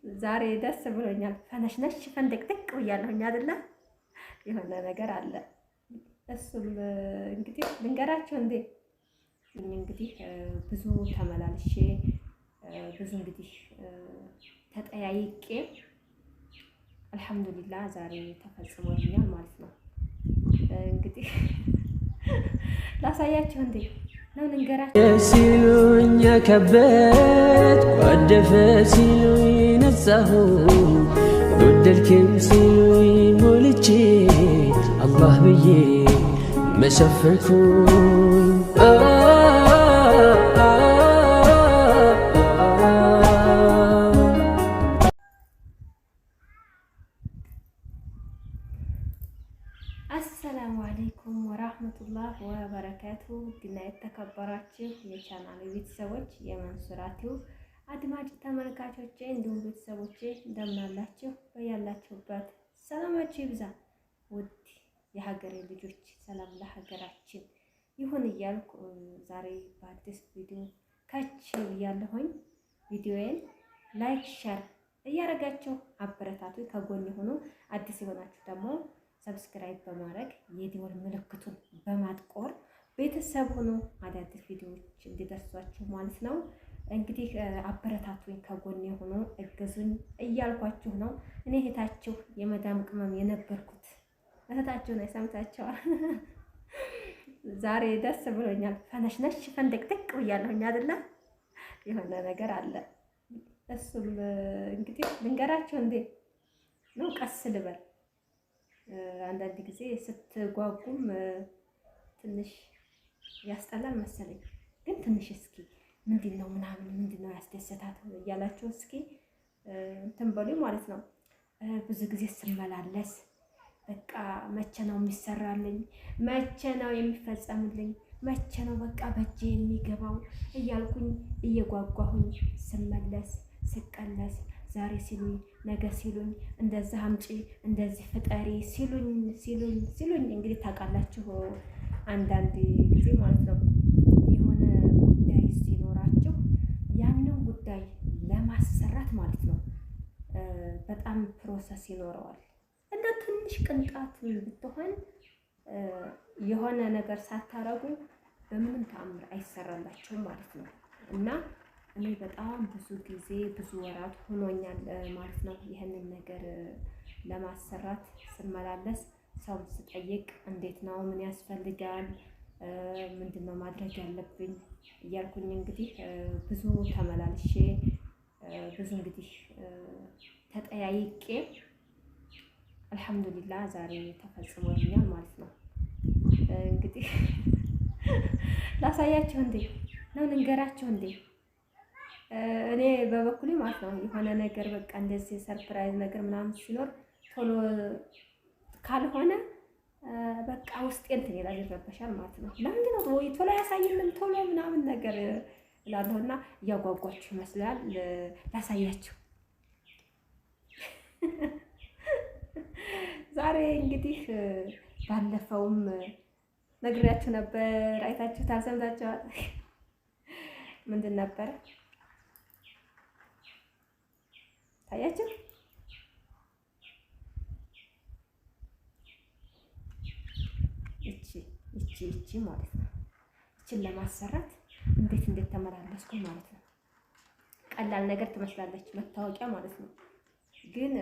ዛሬ ደስ ብሎኛል። ፈነሽነሽ ፈንደቅደቅ ብያለሁኝ አይደለ? የሆነ ነገር አለ። እሱም እንግዲህ ልንገራችሁ እንዴ እንግዲህ ብዙ ተመላልሼ ብዙ እንግዲህ ተጠያይቄ አልሐምዱሊላህ ዛሬ ተፈጽሞልኛል ማለት ነው። እንግዲህ ላሳያችሁ እንዴ ነው ልንገራችሁ ሲሉኝ ከበት ወደፈ ሲሉኝ ነጻሁ ጎደልክም ሲሉኝ ሞልቼ አላህ ብዬ መሸፈንኩኝ። አሰላሙ አለይኩም ወራህመቱላህ ወበረካቱ። ድና የተከበራችሁ የቻናል ቤተሰቦች የመንሱራቲው አድማጭ ተመልካቾቼ እንዲሁም ቤተሰቦቼ እንደምን አላችሁ? በያላችሁበት ሰላማችሁ ይብዛ። ውድ የሀገሬ ልጆች ሰላም ለሀገራችን ይሁን እያልኩ ዛሬ በአዲስ ቪዲዮ ከች ብያለሁኝ። ቪዲዮዬን ላይክ ሸር እያደረጋችሁ አበረታቱ። ከጎን የሆኑ አዲስ የሆናችሁ ደግሞ ሰብስክራይብ በማድረግ የደወል ምልክቱን በማጥቆር ቤተሰብ ሆኖ አዳዲስ ቪዲዮዎች እንዲደርሷችሁ ማለት ነው። እንግዲህ አበረታቱኝ፣ ከጎን የሆኑ እገዙኝ እያልኳችሁ ነው። እኔ እህታችሁ የመዳም ቅመም የነበርኩት እህታችሁ ነው። ሰምታችኋል። ዛሬ ደስ ብሎኛል። ፈነሽነሽ ፈንደቅደቅ ብያለሁኝ አይደለ? የሆነ ነገር አለ። እሱም እንግዲህ ልንገራችሁ እንዴ ነው። ቀስ ልበል። አንዳንድ ጊዜ ስትጓጉም ትንሽ ያስጠላል መሰለኝ። ግን ትንሽ እስኪ ምንድነው ምንድነው ያስደሰታት እያላችሁ እስኪ እንትን በሉ ማለት ነው። ብዙ ጊዜ ስመላለስ በቃ መቼ ነው የሚሰራልኝ፣ መቼ ነው የሚፈጸምልኝ፣ መቼ ነው በቃ በእጄ የሚገባው እያልኩኝ እየጓጓሁኝ ስመለስ ስቀለስ ዛሬ ሲሉኝ ነገ ሲሉኝ እንደዚህ አምጪ እንደዚህ ፍጠሪ ሲሉኝ እንግዲህ ታውቃላችሁ፣ አንዳንድ ጊዜ ማለት ነው የሆነ ጉዳይ ሲኖራችሁ ያንን ጉዳይ ለማሰራት ማለት ነው በጣም ፕሮሰስ ይኖረዋል። እንደ ትንሽ ቅንጣት ብትሆን የሆነ ነገር ሳታረጉ በምንም ተአምር አይሰራላችሁም ማለት ነው። እና እኔ በጣም ብዙ ጊዜ ብዙ ወራት ሆኖኛል ማለት ነው ይህንን ነገር ለማሰራት ስመላለስ ሰው ስጠይቅ እንዴት ነው ምን ያስፈልጋል ምንድነው ማድረግ ያለብኝ እያልኩኝ እንግዲህ ብዙ ተመላልሼ ብዙ እንግዲህ ተጠያይቄ አልሐምዱሊላህ ዛሬ ተፈጽሞልኛል ማለት ነው። እንግዲህ ላሳያችሁ እንዴ ነው ልንገራችሁ እንዴ እኔ በበኩሌ ማለት ነው የሆነ ነገር በቃ እንደዚህ ሰርፕራይዝ ነገር ምናምን ሲኖር ቶሎ ካልሆነ በቃ ውስጤ እንትን ይላል፣ ይረበሻል ማለት ነው። ለምንድን ነው ወይ ቶሎ ያሳየንም ቶሎ ምናምን ነገር እላለሁና እያጓጓችሁ ይመስላል። ላሳያችሁ ዛሬ እንግዲህ ባለፈውም ነግሬያችሁ ነበር፣ አይታችሁታል፣ ሰምታችኋል። ምንድን ነበር ታያችሁ? እቺ ማለት ነው። እቺን ለማሰራት እንዴት ተመላለስኩ ማለት ነው። ቀላል ነገር ትመስላለች መታወቂያ ማለት ነው። ግን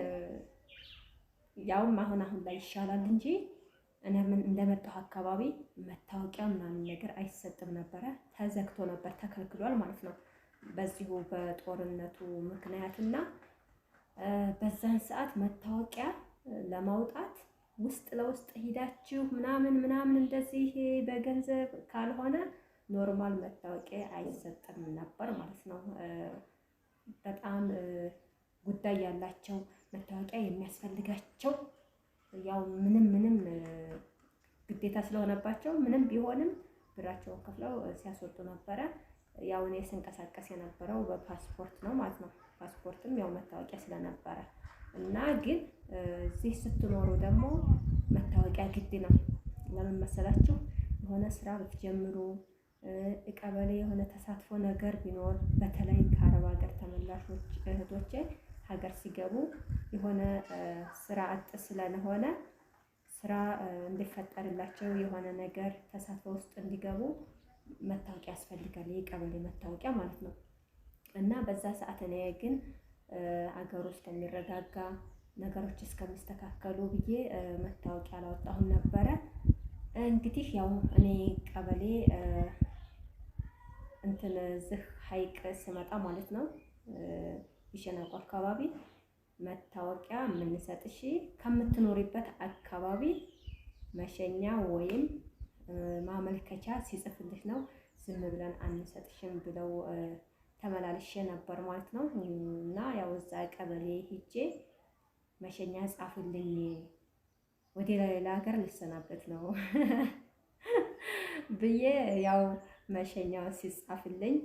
ያውም አሁን ላይ ይሻላል እንጂ እኔ እንደመጣሁ አካባቢ መታወቂያ ምናምን ነገር አይሰጥም ነበረ። ተዘግቶ ነበር፣ ተከልክሏል ማለት ነው። በዚሁ በጦርነቱ ምክንያትና በዛን ሰዓት መታወቂያ ለማውጣት ውስጥ ለውስጥ ሂዳችሁ ምናምን እንደዚህ በገንዘብ ካልሆነ ኖርማል መታወቂያ አይሰጥም ነበር ማለት ነው። በጣም ጉዳይ ያላቸው መታወቂያ የሚያስፈልጋቸው ያው ምንም ግዴታ ስለሆነባቸው ምንም ቢሆንም ብራቸውን ከፍለው ሲያስወጡ ነበረ። ያው እኔ ስንቀሳቀስ የነበረው በፓስፖርት ነው ማለት ነው። ፓስፖርትም ያው መታወቂያ ስለነበረ እና ግን እዚህ ስትኖሩ ደግሞ መታወቂያ ግድ ነው። ለምን መሰላችሁ? የሆነ ስራ ብትጀምሩ ቀበሌ የሆነ ተሳትፎ ነገር ቢኖር በተለይ ከአረብ ሀገር ተመላሾች እህቶቼ ሀገር ሲገቡ የሆነ ስራ አጥ ስለሆነ ስራ እንዲፈጠርላቸው የሆነ ነገር ተሳትፎ ውስጥ እንዲገቡ መታወቂያ ያስፈልጋል፣ የቀበሌ መታወቂያ ማለት ነው። እና በዛ ሰዓት እኔ ግን አገር ውስጥ የሚረጋጋ ነገሮች እስከሚስተካከሉ ብዬ መታወቂያ አላወጣሁም ነበረ። እንግዲህ ያው እኔ ቀበሌ እንትን ዝህ ሀይቅ ስመጣ ማለት ነው ይሸናቁ አካባቢ መታወቂያ የምንሰጥሽ ከምትኖሪበት አካባቢ መሸኛ ወይም ማመልከቻ ሲጽፍልሽ ነው፣ ዝም ብለን አንሰጥሽም ብለው ተመላልሼ ነበር ማለት ነው። እና ያው እዛ ቀበሌ ሂጄ መሸኛ ጻፉልኝ፣ ወደ ሌላ ሀገር ልሰናበት ነው ብዬ ያው መሸኛው ሲጻፍልኝ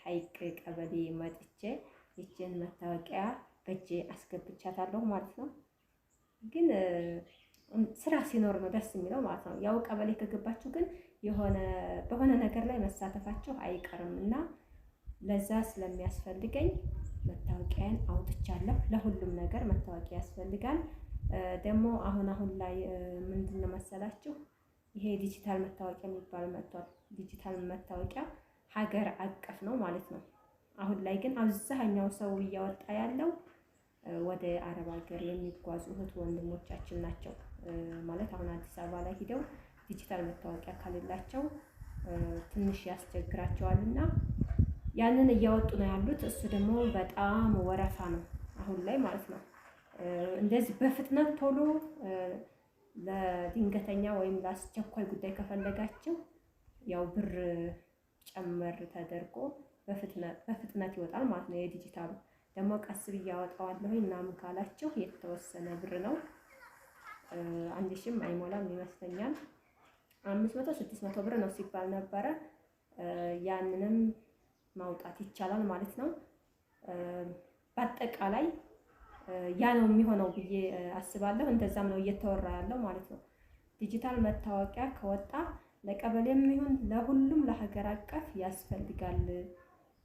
ሀይቅ ቀበሌ መጥቼ ይችን መታወቂያ በእጄ አስገብቻታለሁ ማለት ነው። ግን ስራ ሲኖር ነው ደስ የሚለው ማለት ነው። ያው ቀበሌ ከገባችሁ ግን በሆነ ነገር ላይ መሳተፋቸው አይቀርም እና ለዛ ስለሚያስፈልገኝ መታወቂያን አውጥቻለሁ። ለሁሉም ነገር መታወቂያ ያስፈልጋል። ደግሞ አሁን ላይ ምንድነው መሰላችሁ ይሄ ዲጂታል መታወቂያ የሚባል መጥቷል። ዲጂታል መታወቂያ ሀገር አቀፍ ነው ማለት ነው። አሁን ላይ ግን አብዛኛው ሰው እያወጣ ያለው ወደ አረብ ሀገር የሚጓዙ እህት ወንድሞቻችን ናቸው። ማለት አሁን አዲስ አበባ ላይ ሂደው ዲጂታል መታወቂያ ካሌላቸው ትንሽ ያስቸግራቸዋልና ያንን እያወጡ ነው ያሉት። እሱ ደግሞ በጣም ወረፋ ነው አሁን ላይ ማለት ነው። እንደዚህ በፍጥነት ቶሎ ለድንገተኛ ወይም ለአስቸኳይ ጉዳይ ከፈለጋችሁ ያው ብር ጨመር ተደርጎ በፍጥነት ይወጣል ማለት ነው። የዲጂታሉ ደግሞ ቀስ ብዬ አወጣዋለሁ ምናምን ካላችሁ የተወሰነ ብር ነው። 1000ም አይሞላም ይመስለኛል። 500 600 ብር ነው ሲባል ነበረ። ያንንም ማውጣት ይቻላል ማለት ነው። በአጠቃላይ ያ ነው የሚሆነው ብዬ አስባለሁ። እንደዛም ነው እየተወራ ያለው ማለት ነው። ዲጂታል መታወቂያ ከወጣ ለቀበሌም ይሁን ለሁሉም ለሀገር አቀፍ ያስፈልጋል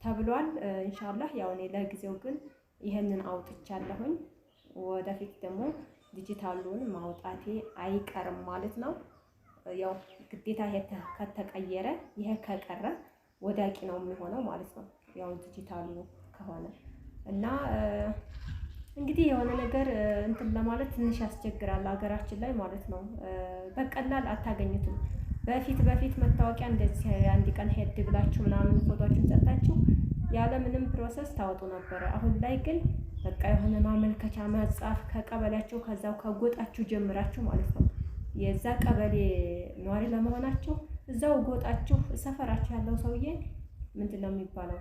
ተብሏል። ኢንሻአላህ ያው እኔ ለጊዜው ግን ይሄንን አውጥቻለሁኝ። ወደፊት ደግሞ ዲጂታሉን ማውጣቴ አይቀርም ማለት ነው። ያው ግዴታ ከተቀየረ ይሄ ከቀረ ወዳቂ ነው የሚሆነው ማለት ነው። ያው ዲጂታሉ ከሆነ እና እንግዲህ የሆነ ነገር እንትን ለማለት ትንሽ ያስቸግራል ሀገራችን ላይ ማለት ነው። በቀላል አታገኙትም። በፊት መታወቂያ እንደዚህ አንድ ቀን ሄድ ብላችሁ ምናምን ፎቶአችሁን ሰጣችሁ ያለ ምንም ፕሮሰስ ታወጡ ነበረ። አሁን ላይ ግን በቃ የሆነ ማመልከቻ መጻፍ ከቀበሌያችሁ ከዛው ከጎጣችሁ ጀምራችሁ ማለት ነው የዛ ቀበሌ ነዋሪ ለመሆናችሁ እዛው ጎጣችሁ ሰፈራችሁ ያለው ሰውዬ ምንድነው የሚባለው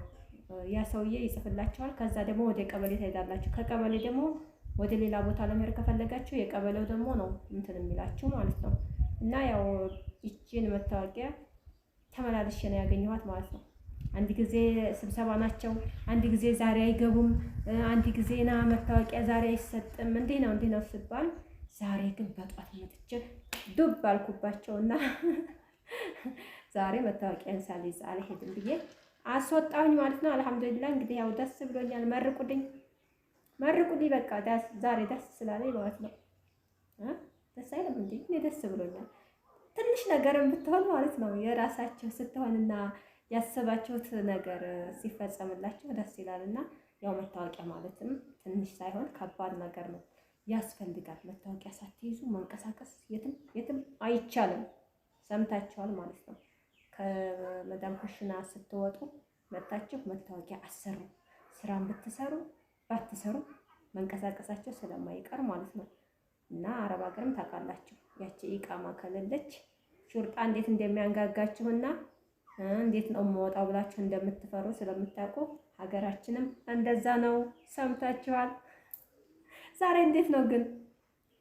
ያ ሰውዬ ይጽፍላችኋል። ከዛ ደግሞ ወደ ቀበሌ ትሄዳላችሁ። ከቀበሌ ደግሞ ወደ ሌላ ቦታ ለመሄድ ከፈለጋችሁ የቀበሌው ደግሞ ነው እንትን የሚላችሁ ማለት ነው። እና ያው ይቺን መታወቂያ ተመላልሼ ነው ያገኘኋት ማለት ነው። አንድ ጊዜ ስብሰባ ናቸው፣ አንድ ጊዜ ዛሬ አይገቡም፣ አንድ ጊዜ ና መታወቂያ ዛሬ አይሰጥም፣ እንዲህ ነው ሲባል ዛሬ ግን በጧት መጥቼ ዱብ አልኩባቸውና ዛሬ መታወቂያን ሳልይዝ አልሄድም ብዬ አስወጣሁኝ ማለት ነው። አልሐምዱሊላህ እንግዲህ ያው ደስ ብሎኛል። መርቁልኝ በቃ ዛሬ ደስ ስላለኝ ማለት ነው። ደስ አይልም እንዴ? እኔ ደስ ብሎኛል። ትንሽ ነገርም ብትሆን ማለት ነው የራሳችሁ ስትሆንና ያሰባችሁት ነገር ሲፈጸምላችሁ ደስ ይላልና ያው መታወቂያ ማለትም ትንሽ ሳይሆን ከባድ ነገር ነው፣ ያስፈልጋል። መታወቂያ ሳትይዙ መንቀሳቀስ የትም አይቻልም። ሰምታችኋል ማለት ነው። ከመዳም ኩሽና ስትወጡ መጣችሁ መታወቂያ አሰሩ። ስራን ብትሰሩ ባትሰሩ መንቀሳቀሳቸው ስለማይቀር ማለት ነው። እና አረብ ሀገርም ታውቃላችሁ ያቺ ኢቃማ ከሌለች ሹርጣ እንዴት እንደሚያንጋጋችሁና እንዴት ነው የምወጣው ብላችሁ እንደምትፈሩ ስለምታውቁ ሀገራችንም እንደዛ ነው። ሰምታችኋል። ዛሬ እንዴት ነው ግን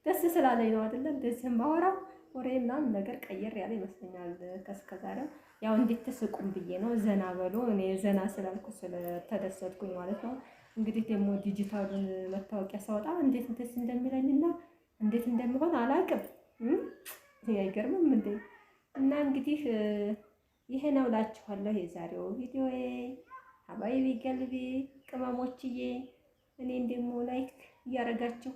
ደስ ስላለኝ ነው አይደል? እንደዚህ ማወራው ወሬ ምናምን ነገር ቀየር ያለ ይመስለኛል ከስከዛሬው። ያው እንድትስቁም ብዬ ነው። ዘና በሉ። እኔ ዘና ስላልኩ ስለተደሰትኩኝ ማለት ነው። እንግዲህ ደግሞ ዲጂታሉን መታወቂያ ሳወጣ እንዴት እንደሚለኝና እንዴት እንደሚሆን አላውቅም። አይገርምም እንዴ? እና እንግዲህ ይሄ ነው እላችኋለሁ የዛሬው ቪዲዮዬ። ሀባይቢ ገልቢ ቅመሞችዬ እኔን ደግሞ ላይክ እያረጋችሁ